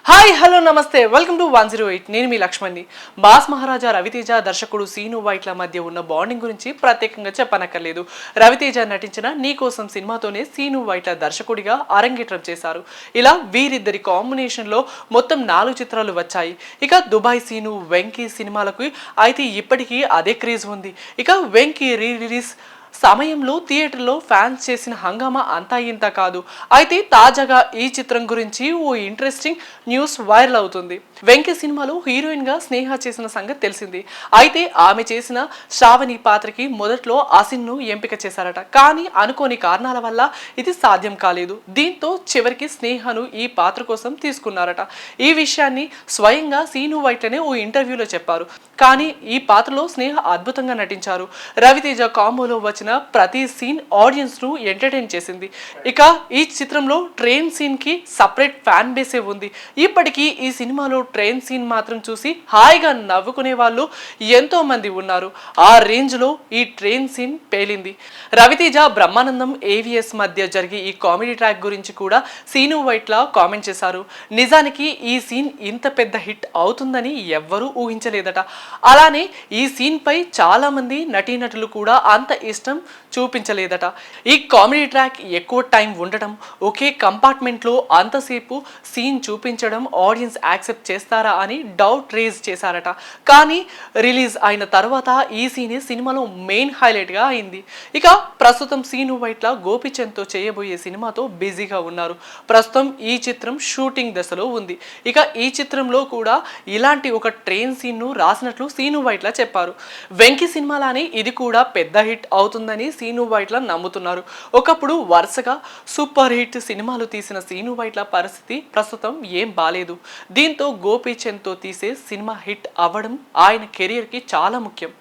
Hi hello నమస్తే welcome to 108 నేను మీ లక్ష్మణ్ని. Boss మహారాజా రవితేజ దర్శకుడు సీను వైట్ల మధ్య ఉన్న బాండింగ్ గురించి ప్రత్యేకంగా చెప్పనక్కర్లేదు. రవితేజ నటించిన నీకోసం సినిమాతోనే సీను వైట్ల దర్శకుడిగా అరంగేట్రం చేశారు. ఇలా వీరిద్దరి కాంబినేషన్లో మొత్తం 4 చిత్రాలు వచ్చాయి. ఇక దుబాయ్ సీను, వెంకీ సినిమాలకు అయితే ఇప్పటికీ అదే క్రేజ్ ఉంది. ఇక వెంకీ రిలీజ్ సమయంలో థియేటర్లో ఫ్యాన్స్ చేసిన హంగామా అంతా ఇంత కాదు. అయితే తాజాగా ఈ చిత్రం గురించి ఓ ఇంట్రెస్టింగ్ న్యూస్ వైరల్ అవుతుంది. వెంకీ సినిమాలో హీరోయిన్ గా స్నేహ చేసిన సంగతి తెలిసింది. అయితే ఆమె చేసిన శ్రావణి పాత్రకి మొదట్లో అసిన్ను ఎంపిక చేశారట. కానీ అనుకోని కారణాల వల్ల ఇది సాధ్యం కాలేదు. దీంతో చివరికి స్నేహను ఈ పాత్ర కోసం తీసుకున్నారట. ఈ విషయాన్ని స్వయంగా సీను వైట్లనే ఓ ఇంటర్వ్యూలో చెప్పారు. కానీ ఈ పాత్రలో స్నేహ అద్భుతంగా నటించారు. రవితేజ కాంబోలో వచ్చిన ప్రతి సీన్ ఆడియన్స్ ను ఎంటర్టైన్ చేసింది. ఇక ఈ చిత్రంలో ట్రైన్ సీన్ కి సపరేట్ ఫ్యాన్ బేసే ఉంది. ఇప్పటికీ ఈ సినిమాలో ట్రైన్ సీన్ మాత్రం చూసి హాయిగా నవ్వుకునే వాళ్ళు ఎంతో మంది ఉన్నారు. ఆ రేంజ్ లో ఈ ట్రైన్ సీన్ పేలింది. రవితేజ బ్రహ్మానందం ఏవిఎస్ మధ్య జరిగే ఈ కామెడీ ట్రాక్ గురించి కూడా సీను వైట్ల కామెంట్ చేశారు. నిజానికి ఈ సీన్ ఇంత పెద్ద హిట్ అవుతుందని ఎవ్వరూ ఊహించలేదట. అలానే ఈ సీన్ పై చాలా మంది నటీనటులు కూడా అంత ఇష్టం చూపించలేదట. ఈ కామెడీ ట్రాక్ ఎక్కువ టైం ఉండటం, ఒకే కంపార్ట్మెంట్ లో అంతసేపు సీన్ చూపించడం ఆడియన్స్ యాక్సెప్ట్ చేస్తారా అని డౌట్ రేజ్ చేశారట. కానీ రిలీజ్ అయిన తర్వాత ఈ సీన్ సినిమాలో మెయిన్ హైలైట్ గా అయింది. ఇక ప్రస్తుతం సీను వైట్ల గోపిచంద్ తో చేయబోయే సినిమాతో బిజీగా ఉన్నారు. ప్రస్తుతం ఈ చిత్రం షూటింగ్ దశలో ఉంది. ఇక ఈ చిత్రంలో కూడా ఇలాంటి ఒక ట్రైన్ సీన్ ను రాసినట్లు సీను వైట్ల చెప్పారు. వెంకీ సినిమాలానే ఇది కూడా పెద్ద హిట్ అవుతుందని సీను వైట్ల నమ్ముతున్నారు. ఒకప్పుడు వరుసగా సూపర్ హిట్ సినిమాలు తీసిన సీను వైట్ల పరిస్థితి ప్రస్తుతం ఏం బాలేదు. దీంతో గోపీచంద్ తో తీసే సినిమా హిట్ అవ్వడం ఆయన కెరియర్ కి చాలా ముఖ్యం.